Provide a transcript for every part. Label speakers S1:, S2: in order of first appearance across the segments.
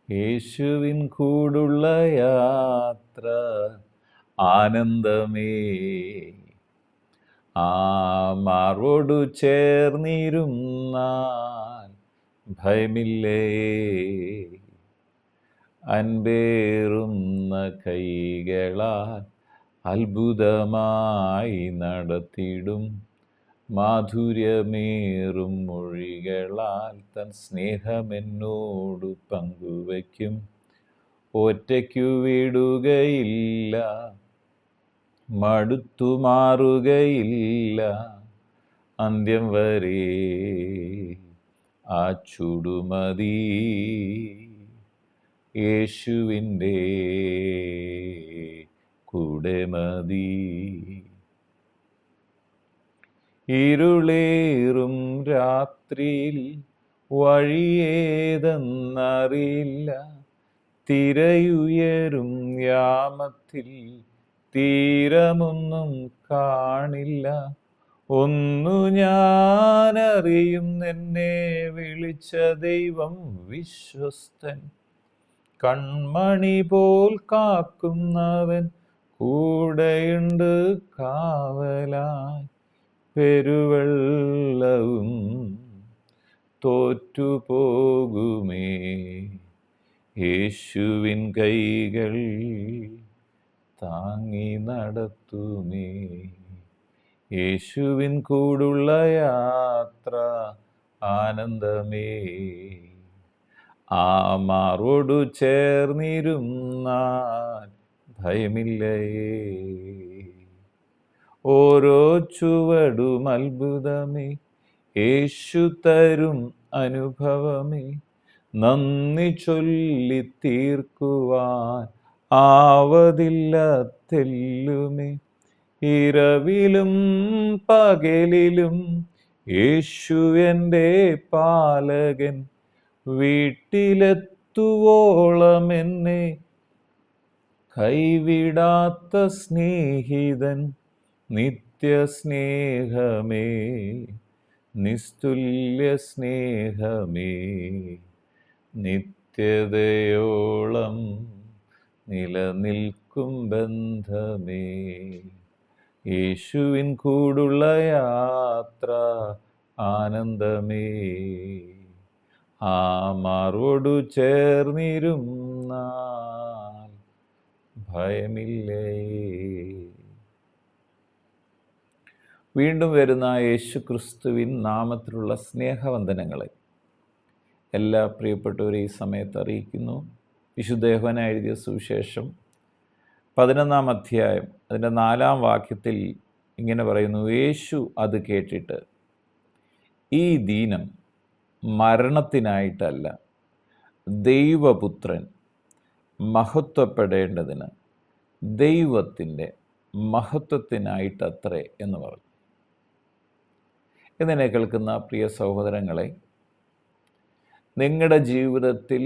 S1: യേശുവിൻ കൂടുള്ള യാത്ര ആനന്ദമേ. ആ മാർവോടു ചേർന്നിരുന്നാൽ ഭയമില്ലേ. അൻപേറുന്ന കൈകളാൽ അത്ഭുതമായി നടത്തിടും. മാധുര്യമേറും മൊഴികളാൽ തൻ സ്നേഹമെന്നോടു പങ്കുവയ്ക്കും. ഒറ്റയ്ക്കു വിടുകയില്ല, മടുത്തു മാറുകയില്ല. അന്ത്യം വരെ ആ ചുടുമതി യേശുവിൻ്റെ കൂടെ മതി. ഇരുളേറും രാത്രിയിൽ വഴിയേതെന്നറിയില്ല. തിരയുയരും യാമത്തിൽ തീരമൊന്നും കാണില്ല. ഒന്നു ഞാനറിയും, എന്നെ വിളിച്ച ദൈവം വിശ്വസ്തൻ. കൺമണി പോൽ കാക്കുന്നവൻ കൂടെയുണ്ട് കാവലായി. പെരുവെള്ളവും തോറ്റുപോകുമേ, യേശുവിൻ കൈകൾ താങ്ങി നടത്തുമേ. യേശുവിൻ കൂടുള്ള യാത്ര ആനന്ദമേ. ആ മാറോടു ചേർന്നിരുന്നാൽ ഭയമില്ലേ. ഓരോ ചുവടും അത്ഭുതമേ, യേശു തരും അനുഭവമേ. നന്ദി ചൊല്ലി തീർക്കുവാൻ ആവതില്ല തെല്ലുമേ. ഇരവിലും പകലിലും യേശു എൻ്റെ പാലകൻ. വീട്ടിലെത്തുവോളം എന്നെ കൈവിടാത്ത സ്നേഹിതൻ. നിത്യസ്നേഹമേ, നിസ്തുല്യ സ്നേഹമേ, നിത്യതയോളം നിലനിൽക്കും ബന്ധമേ. യേശുവിൻ കൂടുള്ള യാത്ര ആനന്ദമേ. ആ മാറോടു ചേർന്നിരുന്നാൽ ഭയമില്ലേ. വീണ്ടും വരുന്ന യേശു ക്രിസ്തുവിൻ നാമത്തിലുള്ള സ്നേഹവന്ദനങ്ങളെ എല്ലാ പ്രിയപ്പെട്ടവരെ ഈ സമയത്ത് അറിയിക്കുന്നു. വിശുദ്ധ യോഹന്നാൻ എഴുതിയ സുവിശേഷം 11-ാം അധ്യായം അതിൻ്റെ 4-ാം വാക്യത്തിൽ ഇങ്ങനെ പറയുന്നു: യേശു അത് കേട്ടിട്ട്, ഈ ദീനം മരണത്തിനായിട്ടല്ല, ദൈവപുത്രൻ മഹത്വപ്പെടേണ്ടതിന് ദൈവത്തിൻ്റെ മഹത്വത്തിനായിട്ടത്രേ എന്ന് പറഞ്ഞു. ഇതിനെ കേൾക്കുന്ന പ്രിയ സഹോദരങ്ങളെ, നിങ്ങളുടെ ജീവിതത്തിൽ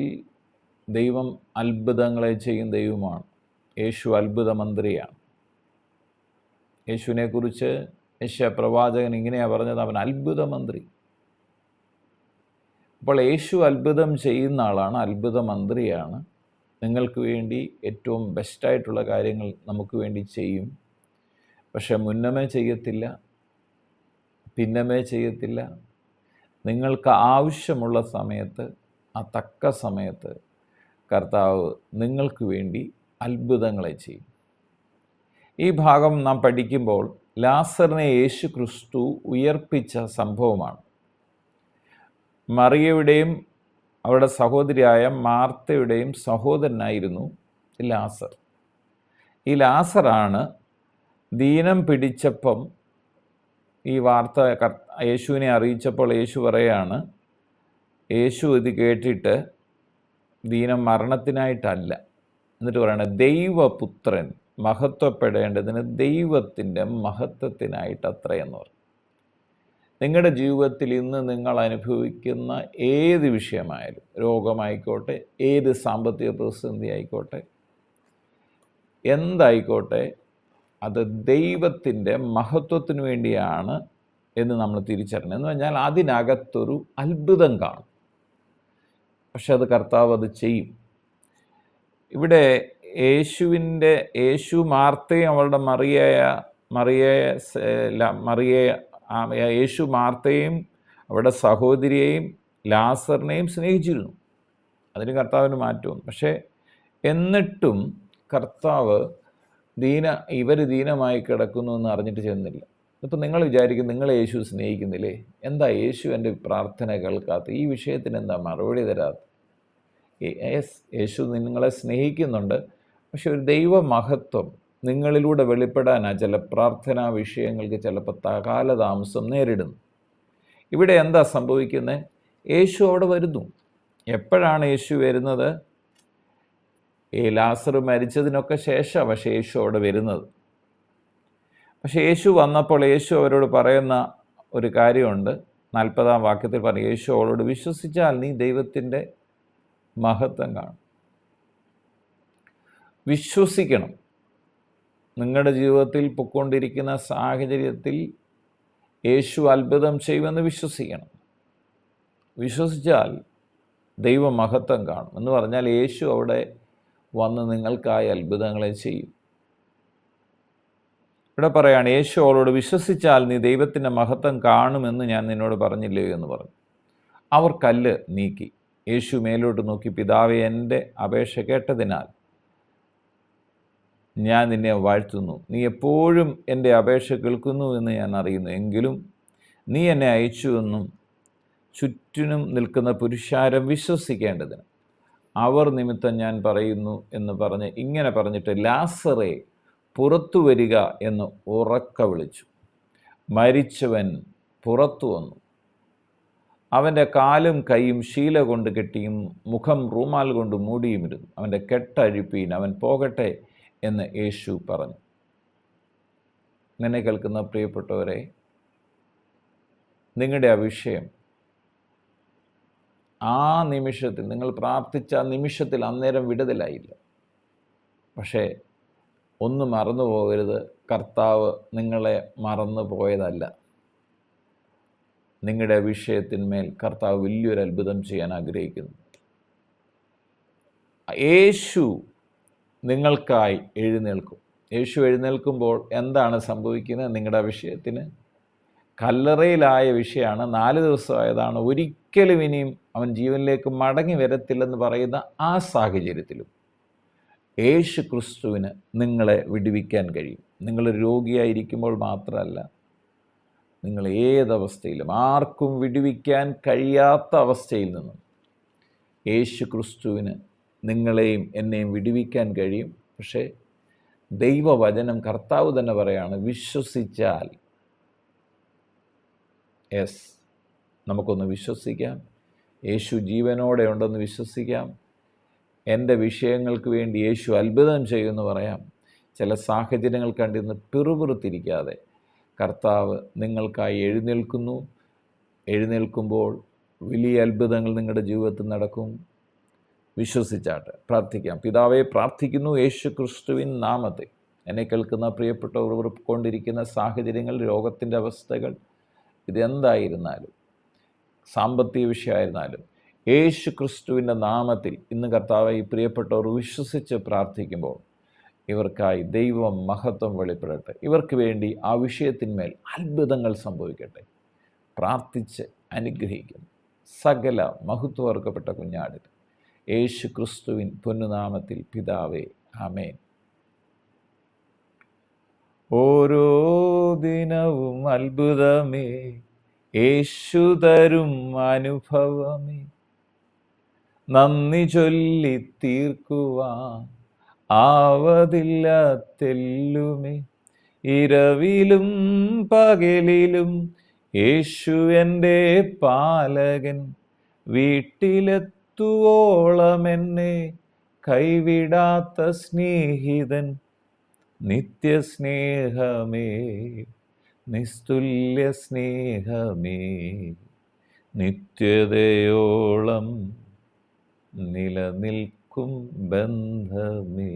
S1: ദൈവം അത്ഭുതങ്ങളെ ചെയ്യും ദൈവമാണ്. യേശു അത്ഭുത മന്ത്രിയാണ്. യേശുവിനെക്കുറിച്ച് യെശയ്യാ പ്രവാചകൻ ഇങ്ങനെയാണ് പറഞ്ഞത്: അവൻ അത്ഭുത മന്ത്രി. അപ്പോൾ യേശു അത്ഭുതം ചെയ്യുന്ന ആളാണ്, അത്ഭുത മന്ത്രിയാണ്. നിങ്ങൾക്ക് വേണ്ടി ഏറ്റവും ബെസ്റ്റായിട്ടുള്ള കാര്യങ്ങൾ നമുക്ക് വേണ്ടി ചെയ്യും. പക്ഷെ മുന്നമേ ചെയ്യത്തില്ല, പിന്നമേ ചെയ്യത്തില്ല. നിങ്ങൾക്ക് ആവശ്യമുള്ള സമയത്ത്, ആ തക്ക സമയത്ത് കർത്താവ് നിങ്ങൾക്ക് വേണ്ടി അത്ഭുതങ്ങളെ ചെയ്യും. ഈ ഭാഗം നാം പഠിക്കുമ്പോൾ ലാസറിനെ യേശു ക്രിസ്തു ഉയർപ്പിച്ച സംഭവമാണ്. മറിയയുടെയും അവരുടെ സഹോദരിയായ മാർത്തയുടെയും സഹോദരനായിരുന്നു ലാസർ. ഈ ലാസറാണ് ദീനം പിടിച്ചപ്പം ഈ വാർത്ത യേശുവിനെ അറിയിച്ചപ്പോൾ യേശു പറയാണ്, യേശു ഇത് കേട്ടിട്ട് ദീനം മരണത്തിനായിട്ടല്ല, എന്നിട്ട് പറയണ ദൈവപുത്രൻ മഹത്വപ്പെടേണ്ടതിന് ദൈവത്തിൻ്റെ മഹത്വത്തിനായിട്ട് അത്രയെന്ന് പറഞ്ഞു. നിങ്ങളുടെ ജീവിതത്തിൽ ഇന്ന് നിങ്ങൾ അനുഭവിക്കുന്ന ഏത് വിഷയമായാലും, രോഗമായിക്കോട്ടെ, ഏത് സാമ്പത്തിക പ്രതിസന്ധി ആയിക്കോട്ടെ, എന്തായിക്കോട്ടെ, അത് ദൈവത്തിൻ്റെ മഹത്വത്തിന് വേണ്ടിയാണ് എന്ന് നമ്മൾ തിരിച്ചറിയണം. എന്ന് പറഞ്ഞാൽ അതിനകത്തൊരു അത്ഭുതം കാണും. പക്ഷെ അത് കർത്താവ് അത് ചെയ്യും. ഇവിടെ യേശു മാർത്തയും അവളുടെ യേശു മാർത്തയും അവരുടെ സഹോദരിയെയും ലാസറിനെയും സ്നേഹിച്ചിരുന്നു. അതിന് കർത്താവിന് മാറ്റവും. പക്ഷേ എന്നിട്ടും കർത്താവ് ഇവർ ദീനമായി കിടക്കുന്നു എന്ന് അറിഞ്ഞിട്ട് ചെന്നില്ല. ഇപ്പം നിങ്ങൾ വിചാരിക്കും, നിങ്ങൾ യേശു സ്നേഹിക്കുന്നില്ലേ? എന്താ യേശു എൻ്റെ പ്രാർത്ഥന കേൾക്കാത്ത? ഈ വിഷയത്തിന് എന്താ മറുപടി തരാത്ത? യേശു നിങ്ങളെ സ്നേഹിക്കുന്നുണ്ട്. പക്ഷെ ഒരു ദൈവമഹത്വം നിങ്ങളിലൂടെ വെളിപ്പെടാനാണ് ചില പ്രാർത്ഥനാ വിഷയങ്ങൾക്ക് ചിലപ്പോൾ കാലതാമസം നേരിടുന്നു. ഇവിടെ എന്താ സംഭവിക്കുന്നത്? യേശു അവിടെ വരുന്നു. എപ്പോഴാണ് യേശു വരുന്നത്? ലാസർ മരിച്ചതിനൊക്കെ ശേഷം പക്ഷേ യേശു അവിടെ വരുന്നത്. പക്ഷേ യേശു വന്നപ്പോൾ യേശു അവരോട് പറയുന്ന ഒരു കാര്യമുണ്ട്. 40-ാം വാക്യത്തിൽ പറയും, യേശു അവളോട്, വിശ്വസിച്ചാൽ നീ ദൈവത്തിൻ്റെ മഹത്വം കാണും. വിശ്വസിക്കണം. നിങ്ങളുടെ ജീവിതത്തിൽ പൊയ്ക്കൊണ്ടിരിക്കുന്ന സാഹചര്യത്തിൽ യേശു അത്ഭുതം ചെയ്യുമെന്ന് വിശ്വസിക്കണം. വിശ്വസിച്ചാൽ ദൈവമഹത്വം കാണും എന്ന് പറഞ്ഞാൽ യേശു അവിടെ വന്ന് നിങ്ങൾക്കായി അത്ഭുതങ്ങളെ ചെയ്യും. ഇവിടെ പറയാണ്, യേശു അവളോട്, വിശ്വസിച്ചാൽ നീ ദൈവത്തിൻ്റെ മഹത്വം കാണുമെന്ന് ഞാൻ നിന്നോട് പറഞ്ഞില്ലയോ എന്ന് പറഞ്ഞു. അവർ കല്ല് നീക്കി. യേശു മേലോട്ട് നോക്കി, പിതാവേ, എൻ്റെ അപേക്ഷ കേട്ടതിനാൽ ഞാൻ നിന്നെ വാഴ്ത്തുന്നു. നീ എപ്പോഴും എൻ്റെ അപേക്ഷ കേൾക്കുന്നു എന്ന് ഞാൻ അറിയുന്നു. എങ്കിലും നീ എന്നെ അയച്ചുവെന്നും ചുറ്റിനും നിൽക്കുന്ന പുരുഷാരം വിശ്വസിക്കേണ്ടതിന് അവർ നിമിത്തം ഞാൻ പറയുന്നു എന്ന് പറഞ്ഞ് ഇങ്ങനെ പറഞ്ഞിട്ട്, ലാസറേ, പുറത്തു വരിക എന്ന് ഉറക്കെ വിളിച്ചു. മരിച്ചവൻ പുറത്തു വന്നു. അവൻ്റെ കാലും കൈയും ശീല കൊണ്ട് കെട്ടിയും മുഖം റൂമാൽ കൊണ്ട് മൂടിയുമിരുന്നു. അവൻ്റെ കെട്ടഴിപ്പീൻ, അവൻ പോകട്ടെ എന്ന് യേശു പറഞ്ഞു. എന്നെ കേൾക്കുന്ന പ്രിയപ്പെട്ടവരെ, നിങ്ങളുടെ ആ വിഷയം ആ നിമിഷത്തിൽ നിങ്ങൾ പ്രാർത്ഥിച്ച ആ നിമിഷത്തിൽ അന്നേരം വിടുതലായില്ല. പക്ഷേ ഒന്ന് മറന്നു പോകരുത്, കർത്താവ് നിങ്ങളെ മറന്നു പോയതല്ല. നിങ്ങളുടെ വിഷയത്തിന്മേൽ കർത്താവ് വലിയൊരു അത്ഭുതം ചെയ്യാൻ ആഗ്രഹിക്കുന്നു. യേശു നിങ്ങൾക്കായി എഴുന്നേൽക്കും. യേശു എഴുന്നേൽക്കുമ്പോൾ എന്താണ് സംഭവിക്കുന്നത്? നിങ്ങളുടെ വിഷയത്തിന് കല്ലറയിലായ വിഷയമാണ്, 4 ദിവസമായതാണ്, ഒരിക്കലും ഇനിയും അവൻ ജീവനിലേക്ക് മടങ്ങി വരത്തില്ലെന്ന് പറയുന്ന ആ സാഹചര്യത്തിലും യേശു ക്രിസ്തുവിന് നിങ്ങളെ വിടുവിക്കാൻ കഴിയും. നിങ്ങൾ രോഗിയായിരിക്കുമ്പോൾ മാത്രമല്ല, നിങ്ങൾ ഏതവസ്ഥയിലും ആർക്കും വിടുവിക്കാൻ കഴിയാത്ത അവസ്ഥയിൽ നിന്നും യേശു ക്രിസ്തുവിന് നിങ്ങളെയും എന്നെയും വിടുവിക്കാൻ കഴിയും. പക്ഷേ ദൈവവചനം കർത്താവ് തന്നെ പറയാണ്, വിശ്വസിച്ചാൽ. നമുക്കൊന്ന് വിശ്വസിക്കാം. യേശു ജീവനോടെ ഉണ്ടെന്ന് വിശ്വസിക്കാം. എൻ്റെ വിഷയങ്ങൾക്ക് വേണ്ടി യേശു അത്ഭുതം ചെയ്യുമെന്ന് പറയാം. ചില സാഹചര്യങ്ങൾ കണ്ടിരുന്ന് പിറുപിറുത്തിരിക്കാതെ കർത്താവ് നിങ്ങൾക്കായി എഴുന്നേൽക്കുന്നു. എഴുന്നേൽക്കുമ്പോൾ വലിയ അത്ഭുതങ്ങൾ നിങ്ങളുടെ ജീവിതത്തിൽ നടക്കും. വിശ്വസിച്ചാട്ടെ. പ്രാർത്ഥിക്കാം. പിതാവേ, പ്രാർത്ഥിക്കുന്നു യേശു ക്രിസ്തുവിൻ നാമത്തിൽ. എന്നെ കേൾക്കുന്ന പ്രിയപ്പെട്ടവർ കൊണ്ടിരിക്കുന്ന സാഹചര്യങ്ങൾ, രോഗത്തിൻ്റെ അവസ്ഥകൾ, ഇതെന്തായിരുന്നാലും, സാമ്പത്തിക വിഷയമായിരുന്നാലും, യേശു ക്രിസ്തുവിൻ്റെ നാമത്തിൽ ഇന്ന് കർത്താവെ ഈ പ്രിയപ്പെട്ടവർ വിശ്വസിച്ച് പ്രാർത്ഥിക്കുമ്പോൾ ഇവർക്കായി ദൈവം മഹത്വം വെളിപ്പെടട്ടെ. ഇവർക്ക് വേണ്ടി ആ വിഷയത്തിന്മേൽ അത്ഭുതങ്ങൾ സംഭവിക്കട്ടെ. പ്രാർത്ഥിച്ച് അനുഗ്രഹിക്കുന്നു. സകല മഹത്വവർക്കപ്പെട്ട കുഞ്ഞാടിൽ യേശു ക്രിസ്തുവിൻ പൊന്നുനാമത്തിൽ പിതാവേ, ആമേൻ. ഓരോ ദിനവും അത്ഭുതമേ, യേശു തരും അനുഭവമേ, നന്ദി ചൊല്ലി തീർക്കുവാൻ ആവതില്ല തെല്ലുമേ. ഇരവിലും പകലിലും യേശു എൻ്റെ പാലകൻ, വീട്ടിലെത്തുവോളം എന്നെ കൈവിടാത്ത സ്നേഹിതൻ. നിത്യസ്നേഹമേ, നിസ്തുല്യ സ്നേഹമേ, നിത്യതയോളം നിലനിൽക്കും ബന്ധമേ.